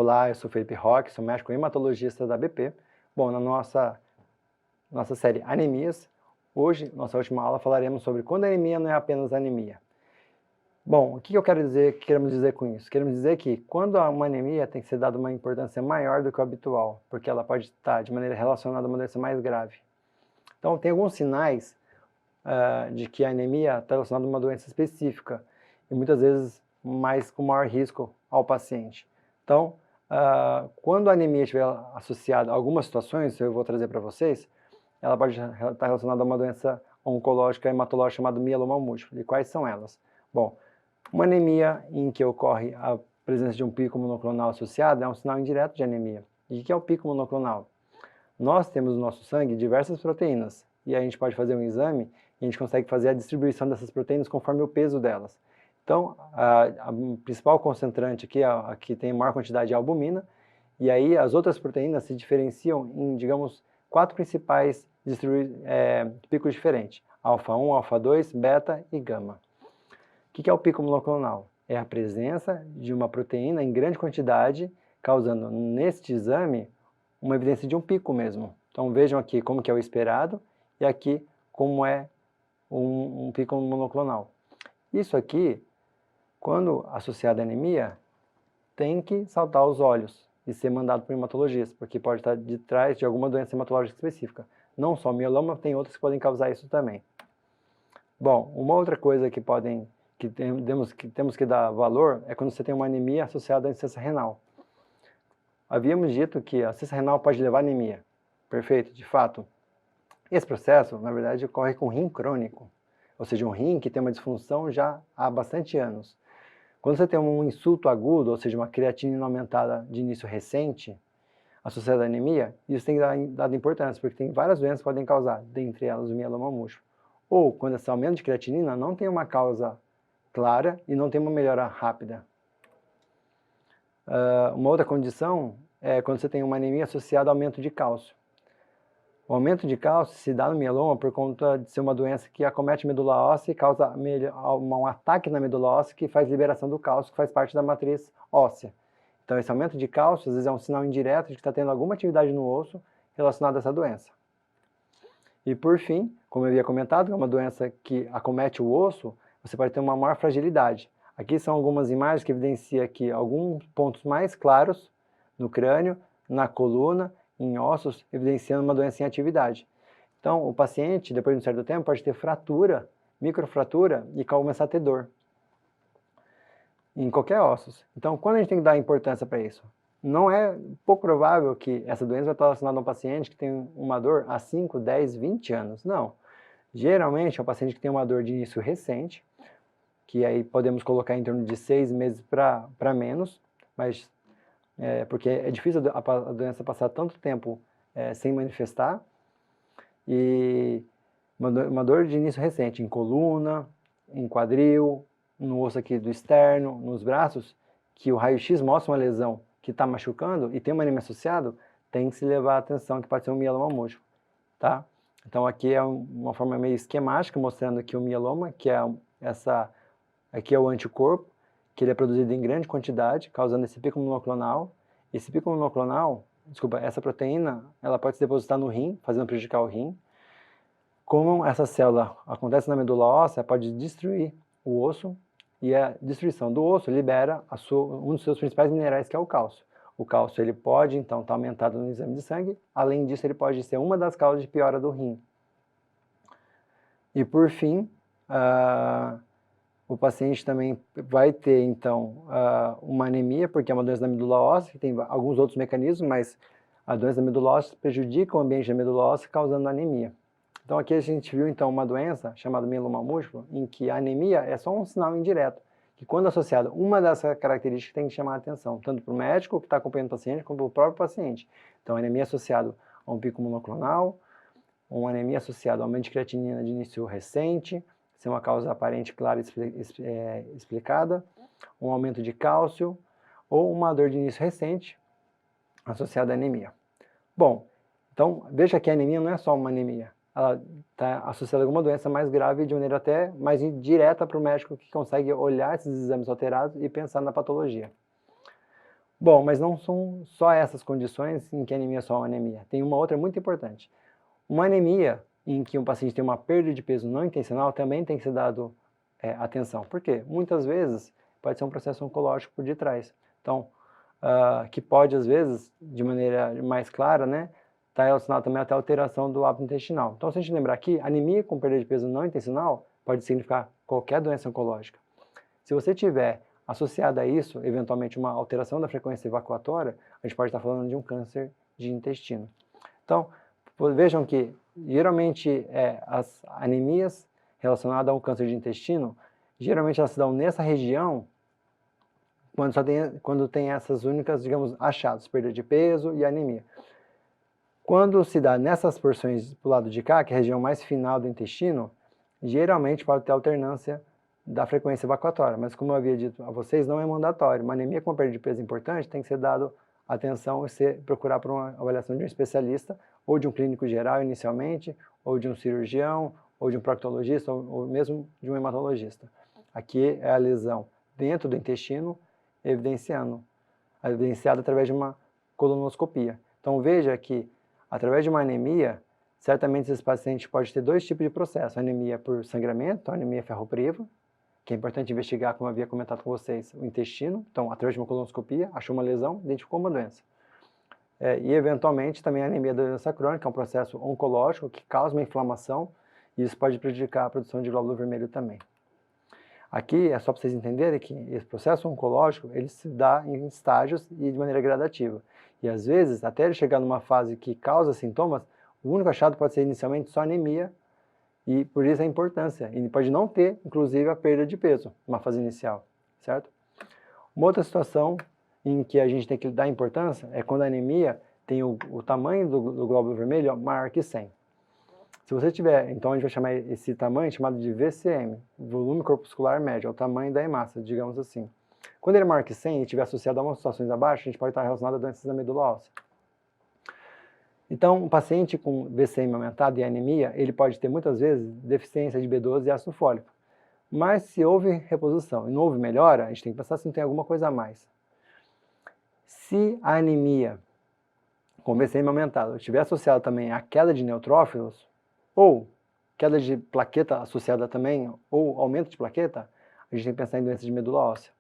Olá, eu sou Felipe Roque, sou médico hematologista da BP. Bom, na nossa série Anemias, hoje, nossa última aula, falaremos sobre quando a anemia não é apenas anemia. Bom, o que queremos dizer com isso? Queremos dizer que quando há uma anemia tem que ser dada uma importância maior do que o habitual, porque ela pode estar de maneira relacionada a uma doença mais grave. Então, tem alguns sinais de que a anemia está relacionada a uma doença específica e muitas vezes com maior risco ao paciente. Então, quando a anemia estiver associada a algumas situações, eu vou trazer para vocês, ela pode estar relacionada a uma doença oncológica hematológica chamada mieloma múltiplo. E quais são elas? Bom, uma anemia em que ocorre a presença de um pico monoclonal associado é um sinal indireto de anemia. E o que é o pico monoclonal? Nós temos no nosso sangue diversas proteínas e a gente pode fazer um exame e a gente consegue fazer a distribuição dessas proteínas conforme o peso delas. Então, a principal concentrante aqui, a que tem maior quantidade é a albumina, e aí as outras proteínas se diferenciam em, digamos, 4 principais picos diferentes: alfa 1, alfa 2, beta e gama. O que é o pico monoclonal? É a presença de uma proteína em grande quantidade, causando neste exame uma evidência de um pico mesmo. Então vejam aqui como que é o esperado e aqui como é um pico monoclonal. Isso aqui, quando associado à anemia, tem que saltar aos olhos e ser mandado para o hematologista, porque pode estar de trás de alguma doença hematológica específica. Não só mieloma, tem outras que podem causar isso também. Bom, uma outra coisa que temos que dar valor é quando você tem uma anemia associada à insuficiência renal. Havíamos dito que a insuficiência renal pode levar à anemia. Perfeito, de fato. Esse processo, na verdade, ocorre com rim crônico, ou seja, um rim que tem uma disfunção já há bastante anos. Quando você tem um insulto agudo, ou seja, uma creatinina aumentada de início recente, associada à anemia, isso tem dado importância, porque tem várias doenças que podem causar, dentre elas o mieloma múltiplo. Ou quando esse aumento de creatinina não tem uma causa clara e não tem uma melhora rápida. Uma outra condição é quando você tem uma anemia associada ao aumento de cálcio. O aumento de cálcio se dá no mieloma por conta de ser uma doença que acomete a medula óssea e causa um ataque na medula óssea que faz liberação do cálcio, que faz parte da matriz óssea. Então esse aumento de cálcio às vezes é um sinal indireto de que está tendo alguma atividade no osso relacionada a essa doença. E por fim, como eu havia comentado, é uma doença que acomete o osso, você pode ter uma maior fragilidade. Aqui são algumas imagens que evidenciam aqui alguns pontos mais claros no crânio, na coluna, em ossos, evidenciando uma doença em atividade. Então, o paciente, depois de um certo tempo, pode ter fratura, microfratura e começar a ter dor em qualquer ossos. Então, quando a gente tem que dar importância para isso? Não é pouco provável que essa doença vai estar relacionada a um paciente que tem uma dor há 5, 10, 20 anos. Não. Geralmente é um paciente que tem uma dor de início recente, que aí podemos colocar em torno de 6 meses para menos, mas porque é difícil a doença passar tanto tempo sem manifestar. E uma dor de início recente em coluna, em quadril, no osso aqui do externo, nos braços, que o raio-x mostra uma lesão que está machucando e tem uma anemia associada, tem que se levar a atenção que pode ser um mieloma múltiplo, tá? Então aqui é uma forma meio esquemática mostrando que o mieloma, que é aqui é o anticorpo, que ele é produzido em grande quantidade, causando esse pico monoclonal. Esse pico monoclonal, essa proteína, ela pode se depositar no rim, fazendo prejudicar o rim. Como essa célula acontece na medula óssea, pode destruir o osso, e a destruição do osso libera um dos seus principais minerais, que é o cálcio. O cálcio ele pode, então, estar aumentado no exame de sangue, além disso, ele pode ser uma das causas de piora do rim. E, por fim, o paciente também vai ter, então, uma anemia, porque é uma doença da medula óssea, que tem alguns outros mecanismos, mas a doença da medula óssea prejudica o ambiente da medula óssea, causando anemia. Então aqui a gente viu então uma doença chamada mieloma múltiplo, em que a anemia é só um sinal indireto, que quando associado uma dessas características tem que chamar a atenção, tanto para o médico que está acompanhando o paciente, como para o próprio paciente. Então anemia associada a um pico monoclonal, uma anemia associada a aumento de creatinina de início recente, sem uma causa aparente clara explicada, um aumento de cálcio ou uma dor de início recente associada à anemia. Bom, então veja que a anemia não é só uma anemia, ela está associada a alguma doença mais grave de maneira até mais direta para o médico que consegue olhar esses exames alterados e pensar na patologia. Bom, mas não são só essas condições em que a anemia é só uma anemia. Tem uma outra muito importante. Uma anemia em que um paciente tem uma perda de peso não intencional também tem que ser dado atenção. Por quê? Muitas vezes pode ser um processo oncológico por detrás. Então, que pode, às vezes, de maneira mais clara, né, estar relacionado também até a alteração do hábito intestinal. Então, se a gente lembrar aqui, anemia com perda de peso não intencional pode significar qualquer doença oncológica. Se você tiver associado a isso, eventualmente, uma alteração da frequência evacuatória, a gente pode estar falando de um câncer de intestino. Então, vejam que, geralmente, as anemias relacionadas a um câncer de intestino, geralmente elas se dão nessa região, quando tem essas únicas, digamos, achados, perda de peso e anemia. Quando se dá nessas porções para o lado de cá, que é a região mais final do intestino, geralmente pode ter alternância da frequência evacuatória, mas como eu havia dito a vocês, não é mandatório. Uma anemia com uma perda de peso importante tem que ser dado atenção e procurar por uma avaliação de um especialista, ou de um clínico geral inicialmente, ou de um cirurgião, ou de um proctologista, ou mesmo de um hematologista. Aqui é a lesão dentro do intestino, evidenciada através de uma colonoscopia. Então veja que, através de uma anemia, certamente esse paciente pode ter dois tipos de processo: anemia por sangramento, anemia ferropriva, que é importante investigar, como eu havia comentado com vocês, o intestino. Então, através de uma colonoscopia, achou uma lesão, identificou uma doença. E, eventualmente, também a anemia da doença crônica, é um processo oncológico que causa uma inflamação, e isso pode prejudicar a produção de glóbulo vermelho também. Aqui é só para vocês entenderem que esse processo oncológico, ele se dá em estágios e de maneira gradativa. E às vezes, até ele chegar numa fase que causa sintomas, o único achado pode ser inicialmente só anemia, e por isso a importância. E pode não ter, inclusive, a perda de peso, numa fase inicial, certo? Uma outra situação em que a gente tem que dar importância é quando a anemia tem o tamanho do glóbulo vermelho maior que 100. Se você tiver, então a gente vai chamar esse tamanho chamado de VCM, volume corpuscular médio, é o tamanho da hemácia, digamos assim. Quando ele é maior que 100 e estiver associado a umas situações abaixo, a gente pode estar relacionado a doenças da medula óssea. Então, um paciente com VCM aumentado e anemia, ele pode ter muitas vezes deficiência de B12 e ácido fólico. Mas se houve reposição e não houve melhora, a gente tem que pensar se não tem alguma coisa a mais. Se a anemia com VCM aumentado estiver associada também à queda de neutrófilos, ou queda de plaqueta associada também, ou aumento de plaqueta, a gente tem que pensar em doenças de medula óssea.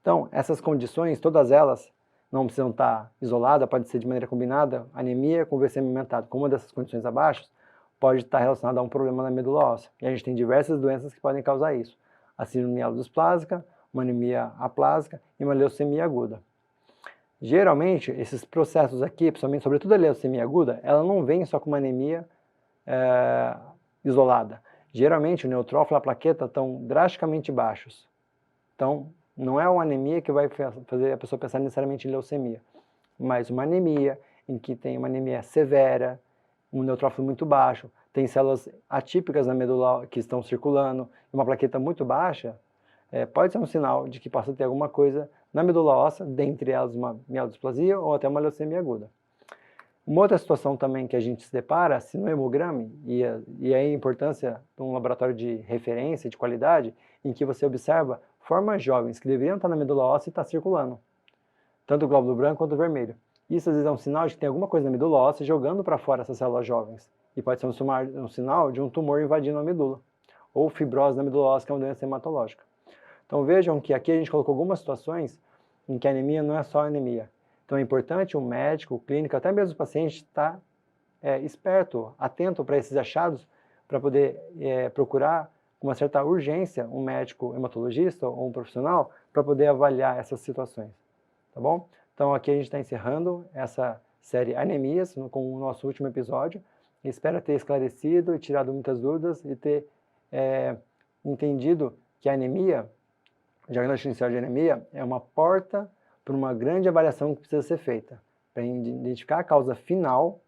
Então, essas condições, todas elas, não precisam estar isoladas, pode ser de maneira combinada, anemia com VCM aumentado, com uma dessas condições abaixo, pode estar relacionada a um problema na medula óssea. E a gente tem diversas doenças que podem causar isso. A síndrome mielodysplásica, uma anemia aplásica e uma leucemia aguda. Geralmente, esses processos aqui, principalmente, sobretudo a leucemia aguda, ela não vem só com uma anemia isolada. Geralmente, o neutrófilo e a plaqueta estão drasticamente baixos. Então, não é uma anemia que vai fazer a pessoa pensar necessariamente em leucemia, mas uma anemia em que tem uma anemia severa, um neutrófilo muito baixo, tem células atípicas na medula que estão circulando, uma plaqueta muito baixa, pode ser um sinal de que possa ter alguma coisa na medula óssea, dentre elas uma mielodisplasia ou até uma leucemia aguda. Uma outra situação também que a gente se depara, se no hemograma, e aí a importância de um laboratório de referência, de qualidade, em que você observa formas jovens que deveriam estar na medula óssea e está circulando, tanto o glóbulo branco quanto o vermelho. Isso às vezes é um sinal de que tem alguma coisa na medula óssea jogando para fora essas células jovens. E pode ser um sinal de um tumor invadindo a medula, ou fibrose na medula óssea, que é uma doença hematológica. Então vejam que aqui a gente colocou algumas situações em que a anemia não é só anemia. Então é importante o médico, o clínico, até mesmo o paciente estar esperto, atento para esses achados, para poder procurar com uma certa urgência um médico hematologista ou um profissional para poder avaliar essas situações, tá bom? Então aqui a gente está encerrando essa série Anemias com o nosso último episódio. Espero ter esclarecido e tirado muitas dúvidas e ter entendido que a anemia, o diagnóstico inicial de anemia, é uma porta para uma grande avaliação que precisa ser feita, para identificar a causa final,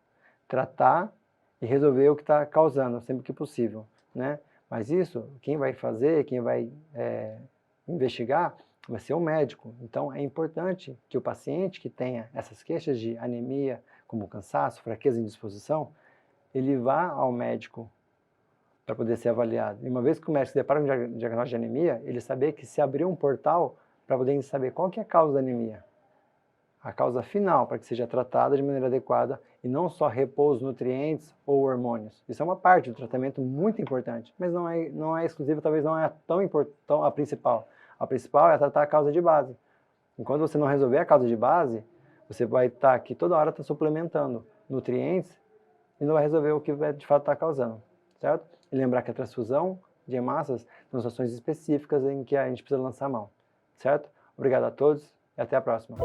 tratar e resolver o que está causando, sempre que possível, né? Mas isso, quem vai fazer, quem vai investigar, vai ser o médico. Então, é importante que o paciente que tenha essas queixas de anemia, como cansaço, fraqueza e indisposição, ele vá ao médico para poder ser avaliado. E uma vez que o médico se depara com o diagnóstico de anemia, ele saber que se abrir um portal para poder saber qual que é a causa da anemia. a causa final para que seja tratada de maneira adequada e não só repor os nutrientes ou hormônios. Isso é uma parte do tratamento muito importante, mas não é exclusiva, talvez não é tão importante a principal. A principal é tratar a causa de base. Enquanto você não resolver a causa de base, você vai estar aqui toda hora suplementando nutrientes e não vai resolver o que de fato está causando, certo? E lembrar que a transfusão de hemácias são situações específicas em que a gente precisa lançar a mão, certo? Obrigado a todos e até a próxima.